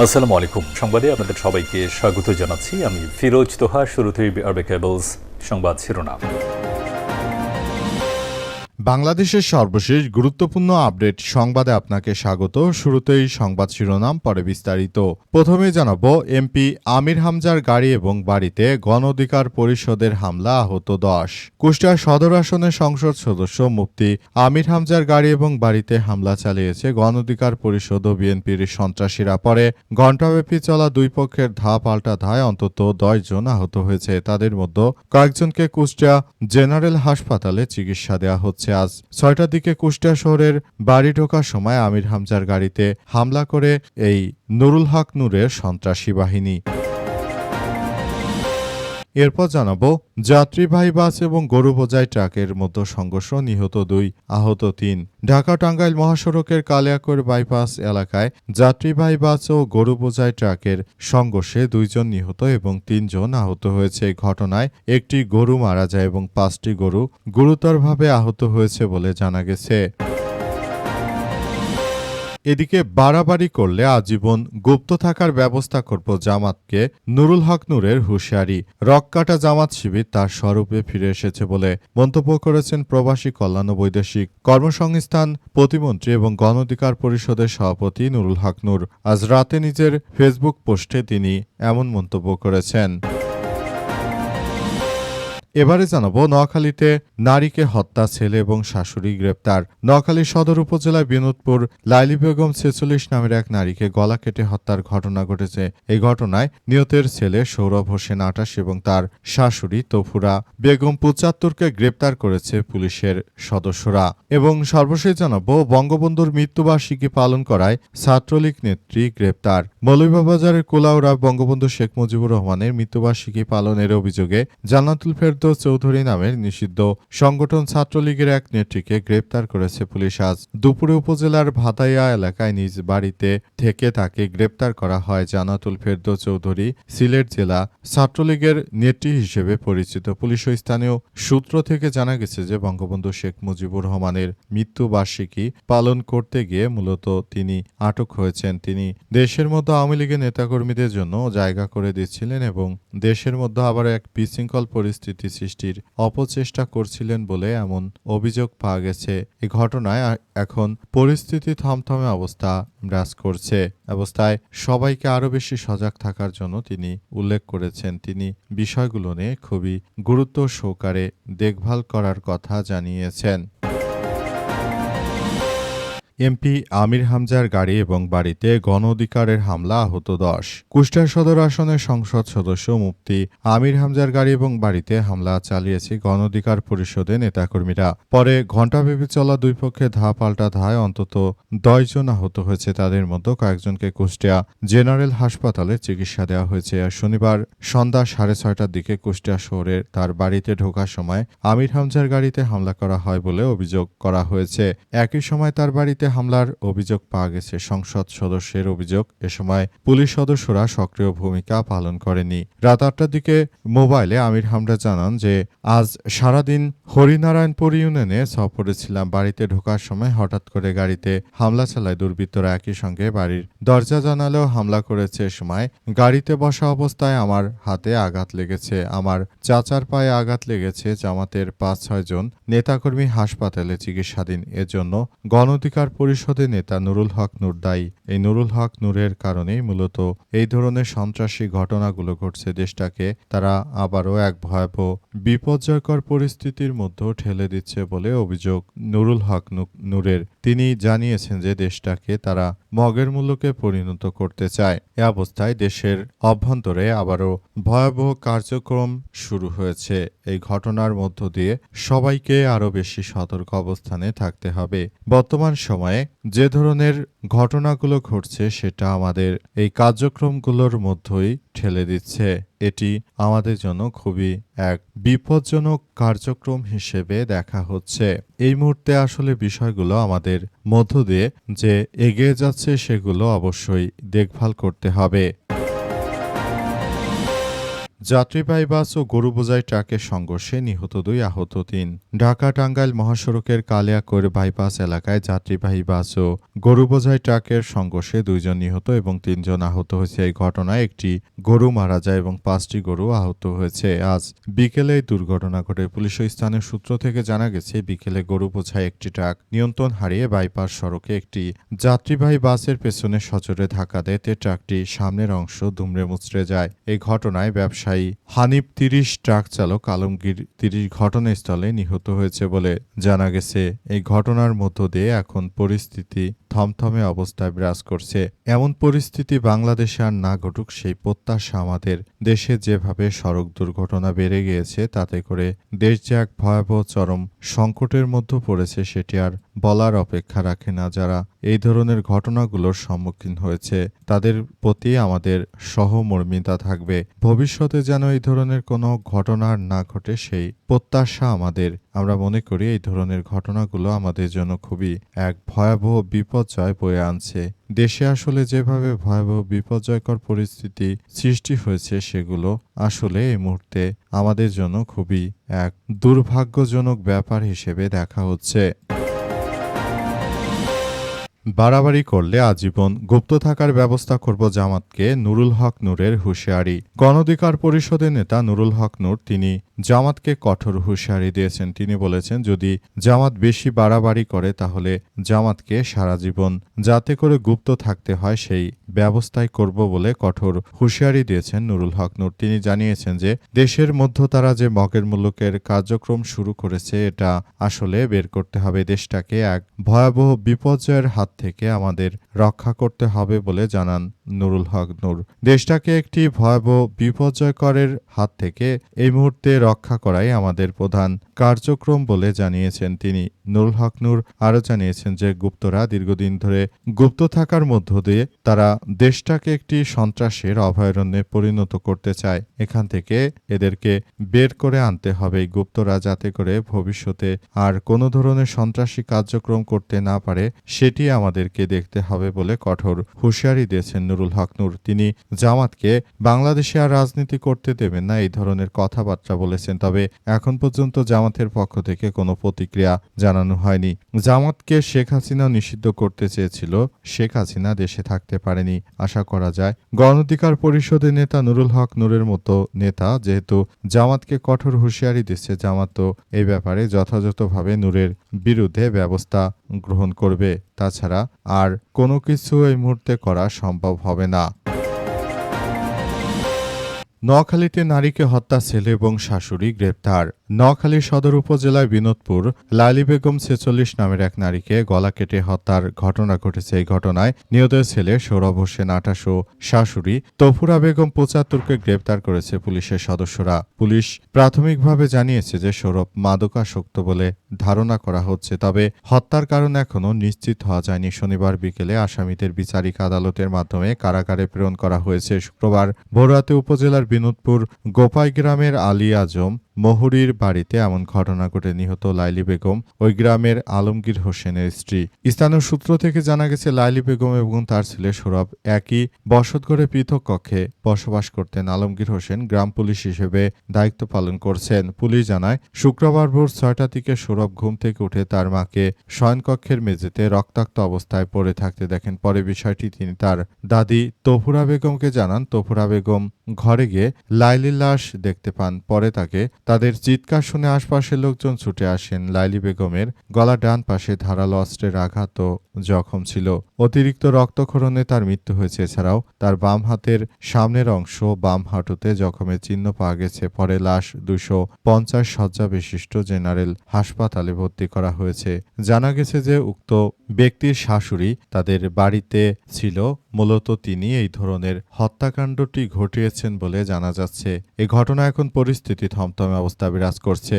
আসসালামু আলাইকুম। সংবাদে আপনাদের সবাইকে স্বাগত জানাচ্ছি। আমি ফিরোজ তোহা। শুরুতেই আরবে কেবলস সংবাদ শিরোনাম। বাংলাদেশের সর্বশেষ গুরুত্বপূর্ণ আপডেট সংবাদে আপনাকে স্বাগত। শুরুতেই সংবাদ শিরোনাম, পরে বিস্তারিত। প্রথমে জানাবো, এমপি আমির হামজার গাড়ি এবং বাড়িতে গণ অধিকার পরিষদের হামলা, আহত 10। কুষ্টিয়া সদর আসনের সংসদ সদস্য মুফতি আমির হামজার গাড়ি এবং বাড়িতে হামলা চালিয়েছে গণ অধিকার পরিষদ ও বিএনপির সন্ত্রাসীরা। পরে ঘণ্টাব্যাপী চলা দুই পক্ষের ধাপ পাল্টা ধায় অন্তত 10 জন আহত হয়েছে। তাদের মধ্যে কয়েকজনকে কুষ্টিয়া জেনারেল হাসপাতালে চিকিৎসা দেওয়া হচ্ছে। আজ 6টার দিকে কুষ্টিয়া শহরের বাড়ি ঢোকার সময় আমির হামজার গাড়িতে হামলা করে এই নুরুল হক নূরের সন্ত্রাসী বাহিনী। এরপর জানাবো, যাত্রীবাহী বাস এবং গরু বোঝাই ট্রাকের মধ্যে সংঘর্ষ, নিহত 2, আহত 3। ঢাকা টাঙ্গাইল মহাসড়কের কালিয়াকৈর বাইপাস এলাকায় যাত্রীবাহী বাস ও গরু বোঝাই ট্রাকের সংঘর্ষে 2 জন নিহত এবং 3 জন আহত হয়েছে। এই ঘটনায় একটি গরু মারা যায় এবং 5টি গরু গুরুতরভাবে আহত হয়েছে বলে জানা গেছে। এদিকে বাড়াবাড়ি করলে আজীবন গুপ্ত থাকার ব্যবস্থা করব জামাতকে নুরুল হক নূরের হুঁশিয়ারি। রককাটা জামাত শিবির তার স্বরূপে ফিরে এসেছে বলে মন্তব্য করেছেন প্রবাসী কল্যাণ ও বৈদেশিক কর্মসংস্থান প্রতিমন্ত্রী এবং গণ অধিকার পরিষদের সভাপতি নুরুল হক নূর। আজ রাতে নিজের ফেসবুক পোস্টে তিনি এমন মন্তব্য করেছেন। এবারে জানাবো, নোয়াখালীতে নারীকে হত্যা, ছেলে এবং শাশুড়ি গ্রেপ্তার। নোয়াখালী সদর উপজেলার বিনোদপুর লাইলি বেগম 46 নামের এক নারীকে গলা কেটে হত্যার ঘটনা ঘটেছে। এই ঘটনায় নিহতের ছেলে সৌরভ হোসেন 28 এবং তার শাশুড়ি তফুরা বেগম 75কে গ্রেপ্তার করেছে পুলিশের সদস্যরা। এবং সর্বশেষ জানাবো, বঙ্গবন্ধুর মৃত্যুবার্ষিকী পালন করায় ছাত্রলীগ নেত্রী গ্রেপ্তার। মৌলভীবাজারের কুলাউড়া বঙ্গবন্ধু শেখ মুজিবুর রহমানের মৃত্যুবার্ষিকী পালনের অভিযোগে জান্নাতুল ফেরদৌস চৌধুরী নামের নিষিদ্ধ সংগঠন ছাত্রলীগের এক নেত্রীকে গ্রেপ্তার করেছে পুলিশ। আজ দুপুরে উপজেলার ভাতাইয়া এলাকায় নিজ বাড়িতে থেকে তাকে গ্রেপ্তার করা হয়। জান্নাতুল ফেরদৌস চৌধুরী সিলেট জেলা ছাত্রলীগের নেত্রী হিসেবে পরিচিত। পুলিশ ও স্থানীয় সূত্র থেকে জানা গেছে যে বঙ্গবন্ধু শেখ মুজিবুর রহমানের মৃত্যুবার্ষিকী পালন করতে গিয়ে মূলত তিনি আটক হয়েছেন। তিনি দেশের মধ্যে আওয়ামী লীগের নেতাকর্মীদের জন্য জায়গা করে দিচ্ছিলেন এবং দেশের মধ্যে আবার এক বিশৃঙ্খল পরিস্থিতি সৃষ্টির অপচেষ্টা করছিলেন বলে এমন অভিযোগ পাওয়া গেছে। এই ঘটনায় এখন পরিস্থিতি থমথমে অবস্থা বিরাজ করছে। অবস্থায় সবাইকে আরও বেশি সজাগ থাকার জন্য তিনি উল্লেখ করেছেন। তিনি বিষয়গুলো নিয়ে খুবই গুরুত্ব সহকারে দেখভাল করার কথা জানিয়েছেন। এমপি আমির হামজার গাড়ি এবং বাড়িতে গণ অধিকারের হামলা, আহত 10। কুষ্টিয়া সদর আসনের সংসদ সদস্য মুফতি আমির হামজার গাড়ি এবং বাড়িতে হামলা চালিয়েছে গণ অধিকার পরিষদের নেতাকর্মীরা। পরে ঘণ্টাব্যাপী চলা দুই পক্ষে ধাপ পাল্টা ধায় অন্তত 10 জন আহত হয়েছে। তাদের মধ্যে কয়েকজনকে কুষ্টিয়া জেনারেল হাসপাতালে চিকিৎসা দেওয়া হয়েছে। আর শনিবার সন্ধ্যা 6:30টার দিকে কুষ্টিয়া শহরের তার বাড়িতে ঢোকার সময় আমির হামজার গাড়িতে হামলা করা হয় বলে অভিযোগ করা হয়েছে। একই সময় তার বাড়িতে হামলার অভিযোগ পাওয়া গেছে। সংসদ সদস্যের অভিযোগ, এ সময় পুলিশ সদস্যরা সক্রিয় ভূমিকা পালন করেনি। রাত 8টার দিকে মোবাইলে আমির হামজা জানান যে আজ সারাদিন হরিনারায়ণপুর ইউনিয়নে সফরে ছিলাম। বাড়িতে ঢোকার সময় হঠাৎ করে গাড়িতে হামলা চালায় দুর্বৃত্তরা। একই সঙ্গে বাড়ির দরজা জানালেও হামলা করেছে। এ সময় গাড়িতে বসা অবস্থায় আমার হাতে আঘাত লেগেছে, আমার চাচার পায়ে আঘাত লেগেছে। জামাতের 5-6 জন নেতাকর্মী হাসপাতালে চিকিৎসাধীন। এর জন্য গণ অধিকার পরিষদের নেতা নুরুল হক নূর দায়ী। এই নুরুল হক নূরের কারণেই মূলত এই ধরনের সন্ত্রাসী ঘটনাগুলো ঘটছে। দেশটাকে তারা আবারও এক ভয়াবহ বিপর্যয়কর পরিস্থিতির মধ্যে ঠেলে দিচ্ছে বলে অভিযোগ নুরুল হক নূরের। তিনি জানিয়েছেন যে দেশটাকে তারা মগের মূল্যকে পরিণত করতে চায়। এ অবস্থায় দেশের অভ্যন্তরে আবারও ভয়াবহ কার্যক্রম শুরু হয়েছে। এই ঘটনার মধ্য দিয়ে সবাইকে আরও বেশি সতর্ক অবস্থানে থাকতে হবে। বর্তমান সময়ে যে ধরনের ঘটনাগুলো ঘটছে সেটা আমাদের এই কার্যক্রমগুলোর মধ্যেই ঠেলে দিচ্ছে। এটি আমাদের জন্য খুবই এক বিপজ্জনক কার্যক্রম হিসেবে দেখা হচ্ছে। এই মুহূর্তে আসলে বিষয়গুলো আমাদের মধ্য দিয়ে যে এগিয়ে যাচ্ছে সেগুলো অবশ্যই দেখভাল করতে হবে। যাত্রীবাহী বাস ও গরু বোঝাই ট্রাকের সংঘর্ষে নিহত 2 আহত 3। ঢাকা টাঙ্গাইল মহাসড়কের কালিয়াকৈর বাইপাস এলাকায় যাত্রীবাহী বাস ও গরু বোঝাই ট্রাকের সংঘর্ষে 2 জন নিহত এবং 3 জন আহত হয়েছে। এই ঘটনায় একটি গরু মারা যায় এবং 5টি গরু আহত হয়েছে। আজ বিকেলে এই দুর্ঘটনা ঘটে। পুলিশ ও স্থানীয় সূত্র থেকে জানা গেছে, বিকেলে গরু বোঝাই একটি ট্রাক নিয়ন্ত্রণ হারিয়ে বাইপাস সড়কে একটি যাত্রীবাহী বাসের পেছনে সজোরে ধাক্কা দেয়। ট্রাকটি সামনের অংশ দুমড়ে মুচড়ে যায়। এই ঘটনায় ব্যবসায়ী হানিফ 30, ট্রাক চালক আলমগীর 30 ঘটনাস্থলে নিহত হয়েছে বলে জানা গেছে। এই ঘটনার মধ্য দিয়ে এখন পরিস্থিতি থমথমে অবস্থায় বিরাজ করছে। এমন পরিস্থিতি বাংলাদেশে আর না ঘটুক সেই প্রত্যাশা আমাদের। দেশে যেভাবে সড়ক দুর্ঘটনা বেড়ে গিয়েছে, তাতে করে দেশ যে এক ভয়াবহ চরম সংকটের মধ্যে পড়েছে সেটি আর বলার অপেক্ষা রাখে না। যারা এই ধরনের ঘটনাগুলোর সম্মুখীন হয়েছে তাদের প্রতি আমাদের সহমর্মিতা থাকবে। ভবিষ্যতে যেন এই ধরনের কোনো ঘটনা আর না ঘটে সেই প্রত্যাশা আমাদের। আমরা মনে করি এই ধরনের ঘটনাগুলো আমাদের জন্য খুবই এক ভয়াবহ বিপর্যয় বয়ে আনছে। দেশে আসলে যেভাবে ভয়াবহ বিপর্যয়কর পরিস্থিতি সৃষ্টি হয়েছে সেগুলো আসলে এই মুহূর্তে আমাদের জন্য খুবই এক দুর্ভাগ্যজনক ব্যাপার হিসেবে দেখা হচ্ছে। বাড়াবাড়ি করলে আজীবন গুপ্ত থাকার ব্যবস্থা করব জামাতকে নুরুল হক নূরের হুঁশিয়ারি। গণঅধিকার পরিষদের নেতা নুরুল হক নূর তিনি জামাতকে কঠোর হুঁশিয়ারি দিয়েছেন। তিনি বলেছেন, যদি জামাত বেশি বাড়াবাড়ি করে তাহলে জামাতকে সারা জীবন যাতে করে গুপ্ত থাকতে হয় সেই ব্যবস্থাই করব বলে কঠোর হুঁশিয়ারি দিয়েছেন নুরুল হক নূর। তিনি জানিয়েছেন যে দেশের মধ্য তারা যে মগের মুলুকের কার্যক্রম শুরু করেছে এটা আসলে বের করতে হবে। দেশটাকে এক ভয়াবহ বিপর্যয়ের হাত থেকে আমাদের রক্ষা করতে হবে বলে জানান নুরুল হক নূর। দেশটাকে একটি ভয়াবহ বিপর্যয়করের হাত থেকে এই মুহূর্তে রক্ষা করাই আমাদের প্রধান কার্যক্রম বলে জানিয়েছেন তিনি। নুরুল হক নূর আরও জানিয়েছেন যে গুপ্তরা দীর্ঘদিন ধরে গুপ্ত থাকার মধ্য দিয়ে তারা দেশটাকে একটি সন্ত্রাসের অভয়ারণ্যে পরিণত করতে চায়। এখান থেকে এদেরকে বের করে আনতে হবে। এই গুপ্তরা যাতে করে ভবিষ্যতে আর কোনো ধরনের সন্ত্রাসী কার্যক্রম করতে না পারে সেটি আমাদেরকে দেখতে হবে বলে কঠোর হুঁশিয়ারি দিয়েছেন নুরুল হক নূর। তিনি জামাতকে বাংলাদেশে আর রাজনীতি করতে দেবেন না এই ধরনের কথাবার্তা বলেছেন। তবে এখন পর্যন্ত জামাতের পক্ষ থেকে কোনো প্রতিক্রিয়া জানানো হয়নি। জামাতকে শেখ হাসিনা নিষিদ্ধ করতে চেয়েছিল, শেখ হাসিনা দেশে থাকতে পারেনি। আশা করা যায় গণঅধিকার পরিষদের নেতা নুরুল হক নূরের মতো নেতা যেহেতু জামাতকে কঠোর হুঁশিয়ারি দিচ্ছে, জামাত তো এই ব্যাপারে যথাযথভাবে নূরের বিরুদ্ধে ব্যবস্থা গ্রহণ করবে। তাছাড়া আর কোনো কিছু এই মুহূর্তে করা সম্ভব হবে না। নোয়াখালীতে নারীকে হত্যা ছেলে এবং শাশুড়ি গ্রেপ্তার। নোয়াখালী সদর উপজেলার বিনোদপুর লাইলি বেগম 46 নামের এক নারীকে গলা কেটে হত্যার ঘটনা ঘটেছে। এই ঘটনায় নিহত ছেলে সৌরভ হোসেন 28 ও শাশুড়ি তফুরা বেগম 75কে গ্রেপ্তার করেছে পুলিশের সদস্যরা। পুলিশ প্রাথমিকভাবে জানিয়েছে যে সৌরভ মাদকাসক্ত বলে ধারণা করা হচ্ছে, তবে হত্যার কারণ এখনও নিশ্চিত হওয়া যায়নি। শনিবার বিকেলে আসামিদের বিচারিক আদালতের মাধ্যমে কারাগারে প্রেরণ করা হয়েছে। শুক্রবার ভোররাতে উপজেলার বিনোদপুর গোপাই গ্রামের আলী আজম মহুরীর বাড়িতে এমন ঘটনা ঘটে। নিহত লাইলি বেগম ওই গ্রামের আলমগীর হোসেনের স্ত্রী। স্থানীয় সূত্র থেকে জানা গেছে, লাইলি বেগম এবং তার ছেলে সৌরভ একই বসতঘরে পৃথক কক্ষে বসবাস করতেন। আলমগীর হোসেন গ্রাম পুলিশ হিসেবে দায়িত্ব পালন করছেন। পুলিশ জানায়, শুক্রবার ভোর 6টার দিকে সৌরভ ঘুম থেকে উঠে তার মাকে শয়নকক্ষের মেঝেতে রক্তাক্ত অবস্থায় পড়ে থাকতে দেখেন। পরে বিষয়টি তিনি তার দাদি তফুরা বেগমকে জানান। তফুরা বেগম ঘরে গিয়ে লাইলির লাশ দেখতে পান। পরে তাদের চিৎকার শুনে আশপাশের লোকজন ছুটে আসেন। লাইলি বেগমের গলা ডান পাশে ধারালো অস্ত্রের আঘাত ও জখম ছিল। অতিরিক্ত রক্তক্ষরণে তার মৃত্যু হয়েছে। এছাড়াও তার বাম হাতের সামনের অংশ বাম হাঁটুতে জখমের চিহ্ন পাওয়া গেছে। পরে লাশ 250 শয্যা বিশিষ্ট জেনারেল হাসপাতালে ভর্তি করা হয়েছে। জানা গেছে যে উক্ত ব্যক্তির শাশুড়ি তাদের বাড়িতে ছিল। মূলত তিনি এই ধরনের হত্যাকাণ্ডটি ঘটিয়েছেন বলে জানা যাচ্ছে। এই ঘটনা এখন পরিস্থিতি থমথমে অবস্থা বিরাজ করছে।